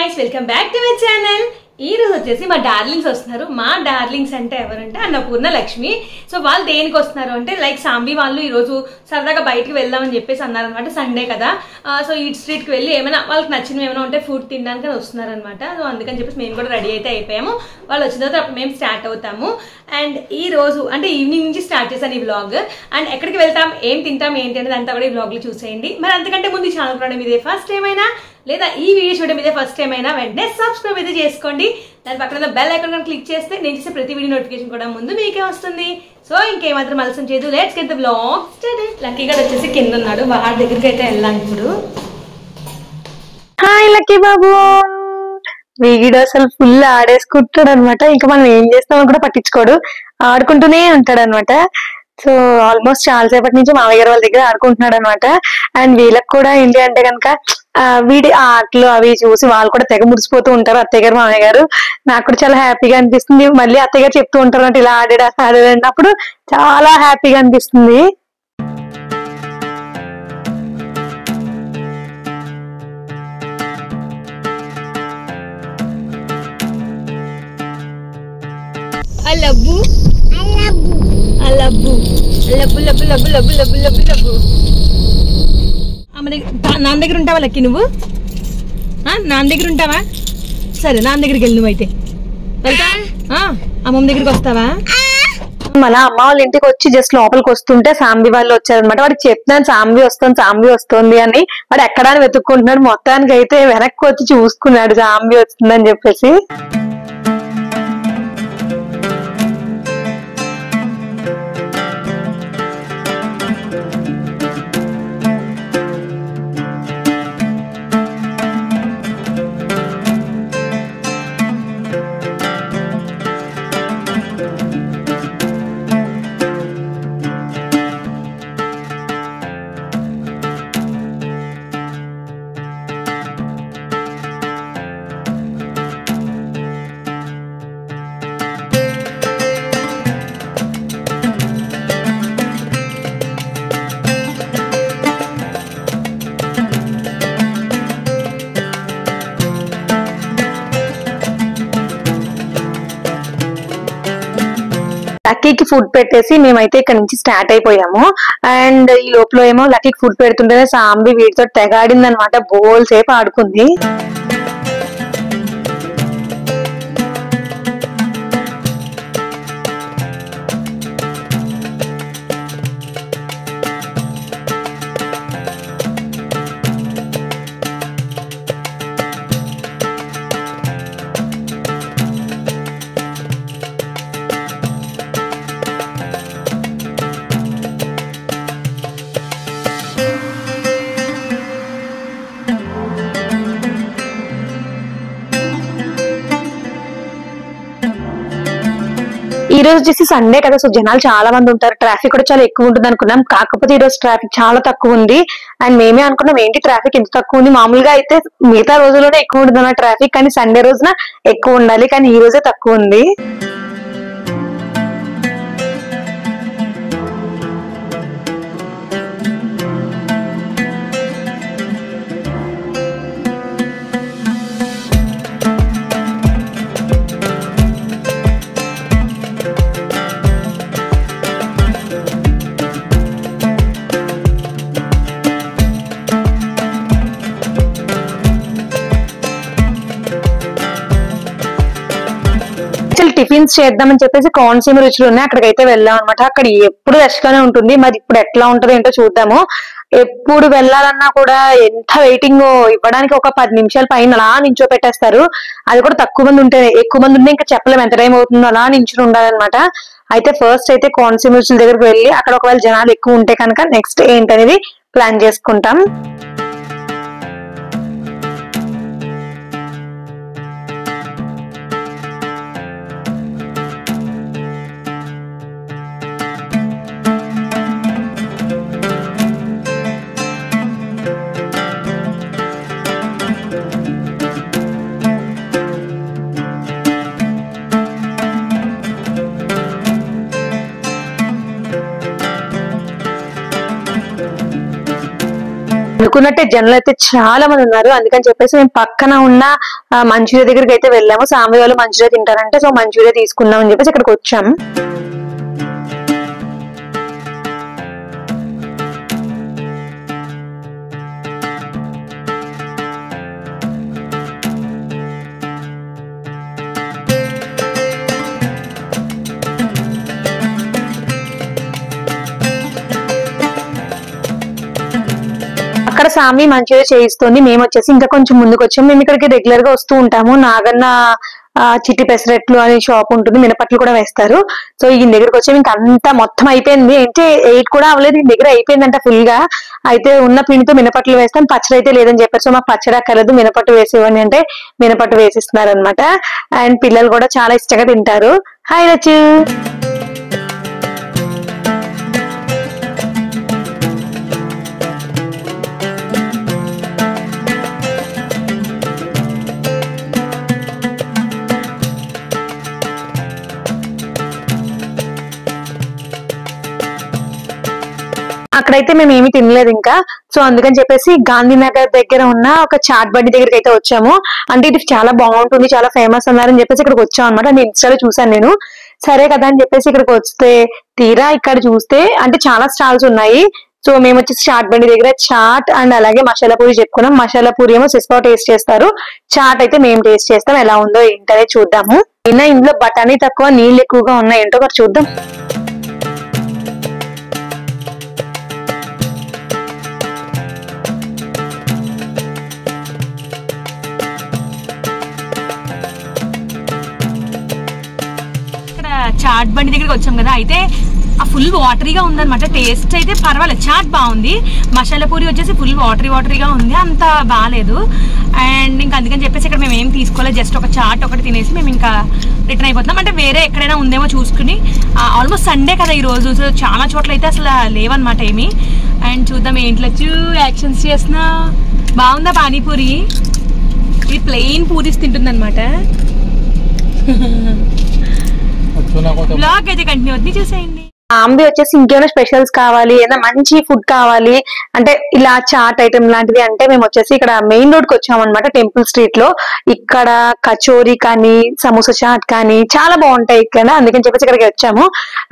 guys, welcome back to my channel. ఈ రోజు వచ్చేసి మా డార్లింగ్స్ వస్తున్నారు. మా డార్లింగ్స్ అంటే ఎవరంటే అన్నపూర్ణ లక్ష్మి. సో వాళ్ళు దేనికి వస్తున్నారు అంటే లైక్ సాంబి వాళ్ళు ఈ రోజు సరదాగా బయటికి వెళ్దామని చెప్పేసి అన్నారు అనమాట. సండే కదా, సో ఈట్ స్ట్రీట్ కి వెళ్ళి ఏమైనా వాళ్ళకి నచ్చినవి ఏమైనా ఉంటే ఫుడ్ తినడానికి వస్తున్నారు అనమాట. సో అందుకని చెప్పేసి మేము కూడా రెడీ అయితే అయిపోయాము. వాళ్ళు వచ్చిన తర్వాత అప్పుడు మేము స్టార్ట్ అవుతాము. అండ్ ఈ రోజు అంటే ఈవినింగ్ నుంచి స్టార్ట్ చేశాను ఈ వ్లాగ్. అండ్ ఎక్కడికి వెళ్తాం, ఏం తింటాం, ఏంటి అనేది అంతా కూడా ఈ వ్లాగ్ లో చూసేయండి. మరి అంతకంటే ముందు ఈ ఛానల్ కూడా మీదే ఫస్ట్ టైం అయినా లేదా ఈ వీడియో చూడడం మీదే ఫస్ట్ టైం అయినా వెంటనే సబ్స్క్రైబ్ అయితే చేసుకోండి. దాని పక్కన బెల్ ఐకాన్ క్లిక్ చేస్తే నేను చేసే ప్రతి వీడియో నోటిఫికేషన్ కూడా ముందు మీకే వస్తుంది. సో ఇంకేమాత్రం ఆలస్యం చేయదు, let's get the vlog started. Lucky గారు వచ్చేసి కింద ఉన్నాడు, వాడి దగ్గరికి అయితే వెళ్ళాను ఇప్పుడు. హాయ్ లక్కీ బాబు, వీడు అసలు ఫుల్ ఆడేసుకుంటాడు అనమాట. ఇంకా మనం ఏం చేస్తామని కూడా పట్టించుకోడు, ఆడుకుంటూనే ఉంటాడు అనమాట. సో ఆల్మోస్ట్ చాలా సేపటి నుంచి మామయ్య గారు వాళ్ళ దగ్గర ఆడుకుంటున్నాడు అనమాట. అండ్ వీళ్ళకి కూడా ఏంటి అంటే కనుక వీడి ఆటలు అవి చూసి వాళ్ళు కూడా తెగ మురిసిపోతూ ఉంటారు, అత్తయ్య గారు మామయ్య గారు. నాకు కూడా చాలా హ్యాపీగా అనిపిస్తుంది. మళ్ళీ అత్తయ్య గారు చెప్తూ ఉంటారు అంటే ఇలా ఆడాడన్నప్పుడు చాలా హ్యాపీగా అనిపిస్తుంది. లబ్బు లబ్బు లబ్బు లబ్బు లబ్బు లబ్బు లబ్బు లబ్బు లబ్బు. నాన్న దగ్గర ఉంటావా లక్కీ? నువ్వు నాన్న దగ్గర ఉంటావా? సరే నాన్న దగ్గరికి వెళ్ళి నువ్వైతే వెళ్తా. అమ్మమ్మ దగ్గరికి వస్తావా? మళ్ళా అమ్మ వాళ్ళ ఇంటికి వచ్చి జస్ట్ లోపలికి వస్తుంటే సాంబి వాళ్ళు వచ్చారనమాట. వాడికి చెప్తున్నాను సాంబి వస్తుంది అని. వాడు ఎక్కడా వెతుక్కుంటున్నాడు. మొత్తానికి అయితే వెనక్కి వచ్చి చూసుకున్నాడు సాంబి వస్తుందని చెప్పేసి. లక్కీకి ఫుడ్ పెట్టేసి మేమైతే ఇక్కడ నుంచి స్టార్ట్ అయిపోయాము. అండ్ ఈ లోపల ఏమో లక్కీకి ఫుడ్ పెడుతుంటేనే సాంబి వీటితో తెగాడింది అనమాట. బోల్ సేపు ఆడుకుంది. ఈ రోజు వచ్చేసి సండే కదా, సో జనాలు చాలా మంది ఉంటారు. ట్రాఫిక్ కూడా చాలా ఎక్కువ ఉంటుంది అనుకున్నాం, కాకపోతే ఈ రోజు ట్రాఫిక్ చాలా తక్కువ ఉంది. అండ్ మేమే అనుకున్నాం ఏంటి ట్రాఫిక్ ఎంత తక్కువ ఉంది, మామూలుగా అయితే మిగతా రోజుల్లోనే ఎక్కువ ఉంటుంది అన్న ట్రాఫిక్, కానీ సండే రోజున ఎక్కువ ఉండాలి, కానీ ఈ రోజే తక్కువ ఉంది. టిఫిన్స్ చేద్దామని చెప్పేసి కోనసీమ రుచులు ఉన్నాయి, అక్కడికైతే వెళ్ళాం అనమాట. అక్కడ ఎప్పుడు రష్ గానే ఉంటుంది, మరి ఇప్పుడు ఎట్లా ఉంటుందో ఏంటో చూద్దాము. ఎప్పుడు వెళ్ళాలన్నా కూడా ఎంత వెయిటింగ్, ఇవ్వడానికి ఒక 10 నిమిషాల పైన అలా నించో పెట్టేస్తారు. అది కూడా తక్కువ మంది ఉంటే, ఎక్కువ మంది ఉంటే ఇంకా చెప్పలేము ఎంత టైం అవుతుందో, అలా నించుని ఉండాలన్నమాట. అయితే ఫస్ట్ అయితే కోనసీమ రుచుల దగ్గరికి వెళ్ళి అక్కడ ఒకవేళ జనాలు ఎక్కువ ఉంటే కనుక నెక్స్ట్ ఏంటనేది ప్లాన్ చేసుకుంటాం. అనుకున్నట్టే జనాలు అయితే చాలా మంది ఉన్నారు. అందుకని చెప్పేసి మేము పక్కన ఉన్న మంచూరియా దగ్గరికి అయితే వెళ్ళాము. సాంబి వాళ్ళు మంచూరియా తింటారంటే సో మంచూరియా తీసుకుందాం అని చెప్పేసి ఇక్కడికి వచ్చాము. అక్కడ సామి మంచూరియా చేయిస్తుంది. మేము వచ్చేసి ఇంకా కొంచెం ముందుకు వచ్చాము. మేము ఇక్కడికి రెగ్యులర్ గా వస్తూ ఉంటాము. నాగన్న చిట్టి పెసరట్లు అనే షాప్ ఉంటుంది, మినపట్లు కూడా వేస్తారు. సో ఈ దగ్గరకు వచ్చాము. ఇంకా అంతా మొత్తం అయిపోయింది, అంటే 8 కూడా అవ్వలేదు, ఈ దగ్గర అయిపోయిందంట ఫుల్ గా. అయితే ఉన్న పిండితో మినపట్లు వేస్తాం, పచ్చడి అయితే లేదని చెప్పారు. సో మాకు పచ్చడి అక్కర్లేదు, మినపట్టు వేసేవని అంటే మినపట్టు వేసిస్తున్నారు అనమాట. అండ్ పిల్లలు కూడా చాలా ఇష్టంగా తింటారు. హాయ్ రచు. అక్కడైతే మేము ఏమి తినలేదు ఇంకా. సో అందుకని చెప్పేసి గాంధీనగర్ దగ్గర ఉన్న ఒక చాట్ బండి దగ్గరికి అయితే వచ్చాము. అంటే ఇది చాలా బాగుంటుంది, చాలా ఫేమస్ అన్నారని చెప్పేసి ఇక్కడికి వచ్చాం అనమాట. నేను ఇన్స్టాలో చూసాను నేను. సరే కదా అని చెప్పేసి ఇక్కడికి వస్తే తీరా ఇక్కడ చూస్తే అంటే చాలా స్టాల్స్ ఉన్నాయి. సో మేము వచ్చేసి చాట్ బండి దగ్గర చాట్ అండ్ అలాగే మసాలా పూరి చెప్పుకున్నాం. మసాలా పూరి ఏమో సిస్పా టేస్ట్ చేస్తారు, చాట్ అయితే మేము టేస్ట్ చేస్తాం. ఎలా ఉందో ఏంటనే చూద్దాము. అయినా ఇందులో బఠానీ తక్కువ, నీళ్ళు ఎక్కువగా ఉన్నాయి, ఏంటో మరి చూద్దాం. చాట్ బండి దగ్గరికి వచ్చాం కదా, అయితే ఆ ఫుల్ వాటరీగా ఉందన్నమాట. టేస్ట్ అయితే పర్వాలేదు, చాట్ బాగుంది. మసాలా పూరి వచ్చేసి ఫుల్ వాటరీగా ఉంది, అంత బాగాలేదు. అండ్ ఇంకా అందుకని చెప్పేసి ఇక్కడ మేము ఏం తీసుకోలేదు, జస్ట్ ఒక చాట్ ఒకటి తినేసి మేము ఇంకా రిటర్న్ అయిపోతున్నాం. అంటే వేరే ఎక్కడైనా ఉందేమో చూసుకుని, ఆల్మోస్ట్ సండే కదా ఈరోజు, సో చాలా చోట్ల అయితే అసలు లేవన్నమాట ఏమి. అండ్ చూద్దాం ఏంట్లో యాక్షన్స్ చేస్తున్నా. బాగుందా పానీపూరి? ఇది ప్లెయిన్ పూరీస్ తింటుందన్నమాట. బ్లాగ్ అయితే కంటిన్యూ అవుతుంది, చూసేయండి. ఆంబి వచ్చేసి ఇంకేమైనా స్పెషల్స్ కావాలి, ఏదైనా మంచి ఫుడ్ కావాలి అంటే ఇలా చాట్ ఐటమ్ లాంటిది అంటే మేము వచ్చేసి ఇక్కడ మెయిన్ రోడ్ కి వచ్చామన్నమాట, టెంపుల్ స్ట్రీట్ లో. ఇక్కడ కచోరీ కానీ సమోసా చాట్ కానీ చాలా బాగుంటాయి ఇక్కడ, అందుకని చెప్పేసి ఇక్కడికి వచ్చాము.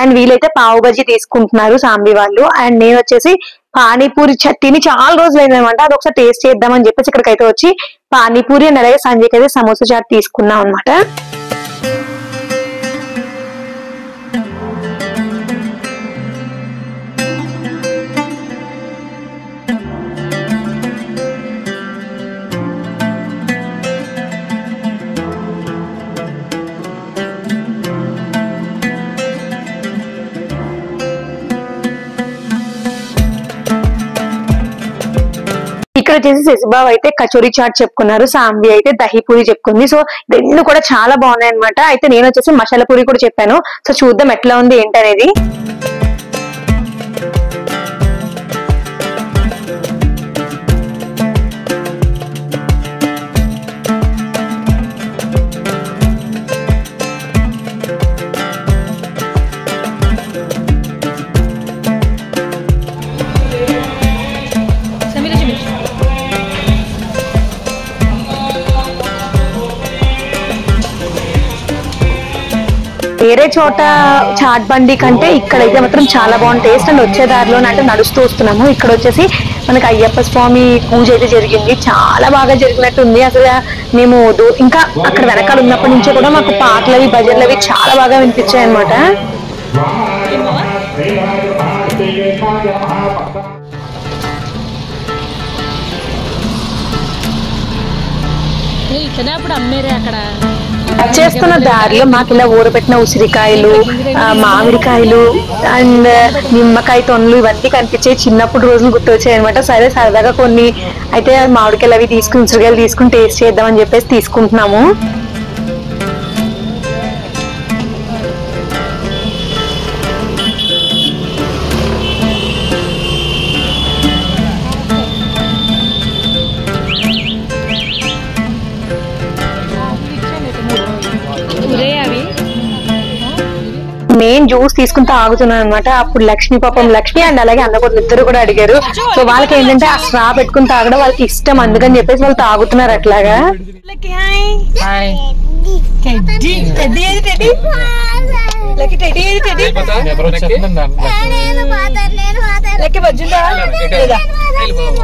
అండ్ వీళ్ళైతే పావు బజీ తీసుకుంటున్నారు సాంబి వాళ్ళు. అండ్ నేను వచ్చేసి పానీపూరి తిని చాలా రోజులు అయిందనమాట, అది ఒకసారి టేస్ట్ చేద్దామని చెప్పేసి ఇక్కడికైతే వచ్చి పానీపూరి అండ్ అలాగే సంజయ్కి అయితే సమోసా చాట్ తీసుకున్నాం అనమాట. ఇక్కడ వచ్చేసి శశిబాబు అయితే కచోరీ చాట్ చెప్పుకున్నారు, సాంబి అయితే దహి పూరి చెప్పుకుంది. సో రెండు కూడా చాలా బాగున్నాయి అనమాట. అయితే నేను వచ్చేసి మసాలా పూరి కూడా చెప్పాను. సో చూద్దాం ఎట్లా ఉంది ఏంటనేది. వేరే చోట చాట్ బండి కంటే ఇక్కడైతే మాత్రం చాలా బాగుంది టేస్ట్. అండ్ వచ్చే దారిలో అంటే నడుస్తూ వస్తున్నాము. ఇక్కడ వచ్చేసి మనకి అయ్యప్ప స్వామి పూజ అయితే జరిగింది, చాలా బాగా జరిగినట్టుంది. అసలు మేము ఇంకా అక్కడ వెనకాల ఉన్నప్పటి నుంచి కూడా మాకు పాటలవి భజనలవి చాలా బాగా వినిపించాయి అనమాట. వచ్చేస్తున్న దారిలో మాకు ఇలా ఊరబెట్టిన ఉసిరికాయలు, మామిడికాయలు అండ్ నిమ్మకాయ తొనలు ఇవన్నీ కనిపించాయి. చిన్నప్పుడు రోజులు గుర్తొచ్చాయి అనమాట. సరే సరదాగా కొన్ని అయితే మామిడికాయలు అవి తీసుకుని ఉసిరికాయలు తీసుకుని టేస్ట్ చేద్దామని చెప్పేసి తీసుకుంటున్నాము. మెయిన్ ఈవినింగ్ జ్యూస్ తీసుకుని తాగుతున్నాను అనమాట. అప్పుడు లక్ష్మి అండ్ అలాగే అన్నపూర్ణ ఇద్దరు కూడా అడిగారు. సో వాళ్ళకి ఏంటంటే ఆ స్ట్రా పెట్టుకుని తాగడం వాళ్ళకి ఇష్టం, అందుకని చెప్పేసి వాళ్ళు తాగుతున్నారు అట్లాగా.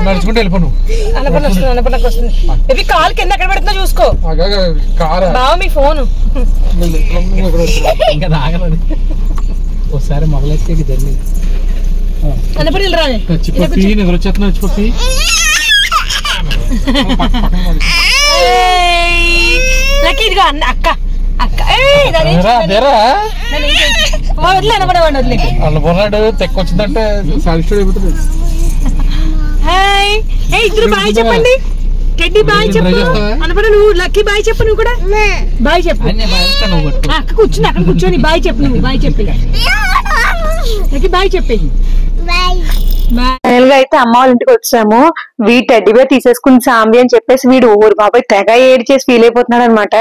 నడుచుకుంటే వెళ్ళిపోను. ఇది కాలు కింద ఎక్కడ పెడుతున్నా చూసుకో బావ మీ ఫోను. ఇంకా తాగలేదు ఒకసారి మొదలెత్తే జర్నీ. నిద్రొచ్చేస్తున్నా వచ్చిపోయి ఇదిగో అన్న అక్క అక్క అన్నపూర్ణాడు తెక్కొచ్చిందంటే సాటిస్ఫైడ్ అయిపోతుంది. ఇద్దరు బాయ్ చెప్పండి. టెడ్డీ బాయ్ చెప్పు. అనపడ నువ్వు లక్కీ బాయ్ చెప్పు. నువ్వు కూడా బాయ్ చెప్పు. అక్క కూర్చుని అక్కడ కూర్చొని బాయ్ చెప్పు. నువ్వు బాయ్ చెప్పి లక్కీ బాయ్ చెప్పి. ఫైనల్ గా అయితే అమ్మ వాళ్ళ ఇంటికి వచ్చాము. వీడు టెడ్డీ బేర్ తీసేసుకుని సాంబి అని చెప్పేసి వీడు ఊరు బాబాయ్ తెగ ఏడి చేసి ఫీల్ అయిపోతున్నాడు అనమాట.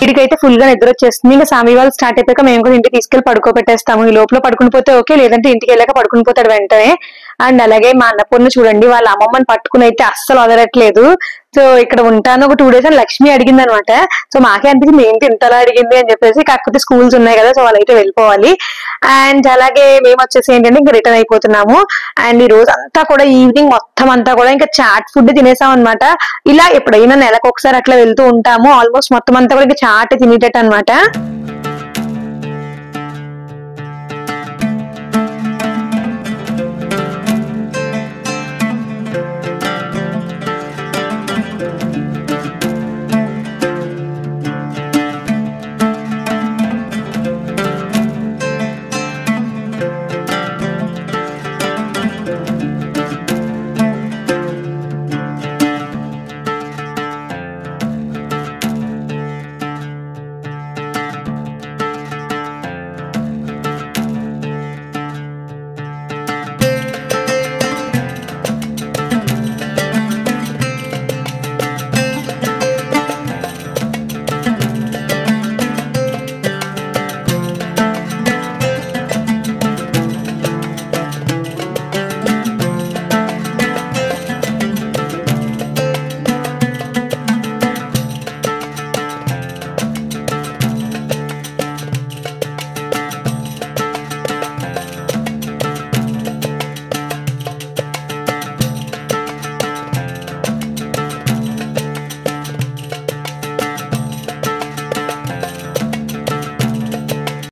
వీడికైతే ఫుల్ గా నిద్ర వచ్చేస్తుంది. ఇంకా సామి వాళ్ళు స్టార్ట్ అయిపోయాక మేము కూడా ఇంటికి తీసుకెళ్లి పడుకోబెట్టేస్తాము. ఈ లోపల పడుకుని పోతే ఓకే, లేదంటే ఇంటికి వెళ్ళాక పడుకుని పోతాడు వెంటనే. అండ్ అలాగే మా అన్నపూర్ణ చూడండి వాళ్ళ అమ్మమ్మని పట్టుకుని అయితే అస్సలు వదలట్లేదు. సో ఇక్కడ ఉంటాను ఒక 2 days అని లక్ష్మి అడిగింది అనమాట. సో మాకే అనిపించింది ఏంటి ఇంతలా అడిగింది అని చెప్పేసి. కాకపోతే స్కూల్స్ ఉన్నాయి కదా, సో వాళ్ళైతే వెళ్ళిపోవాలి. అండ్ అలాగే మేము వచ్చేసి ఏంటంటే ఇంకా రిటర్న్ అయిపోతున్నాము. అండ్ ఈ రోజు అంతా కూడా ఈవినింగ్ మొత్తం అంతా కూడా ఇంకా చాట్ ఫుడ్ తినేసాం అనమాట. ఇలా ఎప్పుడైనా నెలకు ఒకసారి అట్లా వెళ్తూ ఉంటాము. ఆల్మోస్ట్ మొత్తం అంతా కూడా ఇంకా చాట్ తినేటట్టు అనమాట.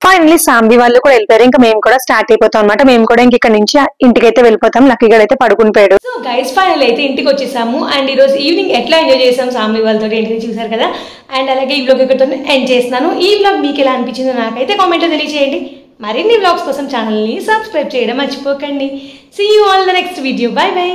ఫైనలీ సాంబి వాళ్ళు కూడా వెళ్ళిపోయారు. ఇంకా మేము కూడా స్టార్ట్ అయిపోతాం అనమాట. మేము కూడా ఇంక ఇక్కడ నుంచి ఇంటికైతే వెళ్ళిపోతాం. లక్కీ గడ్ అయితే పడుకుని పోయాడు. సో గైస్ ఫైనల్ అయితే ఇంటికి వచ్చేసాము. అండ్ ఈ రోజు ఈవినింగ్ ఎట్లా ఎంజాయ్ చేసాం సాంబి వాళ్ళతో ఏంటి చూసారు కదా. అండ్ అలాగే ఈ వ్లాగ్ ఇక్కడితో ఎండ్ చేస్తున్నాను. ఈ వ్లాగ్ మీకు ఎలా అనిపించిందో నాకైతే కామెంట్ లో తెలియజేయండి. మరిన్ని వ్లాగ్స్ కోసం ఛానల్ని సబ్స్క్రైబ్ చేయడం మర్చిపోకండి. See you all the next video. Bye by.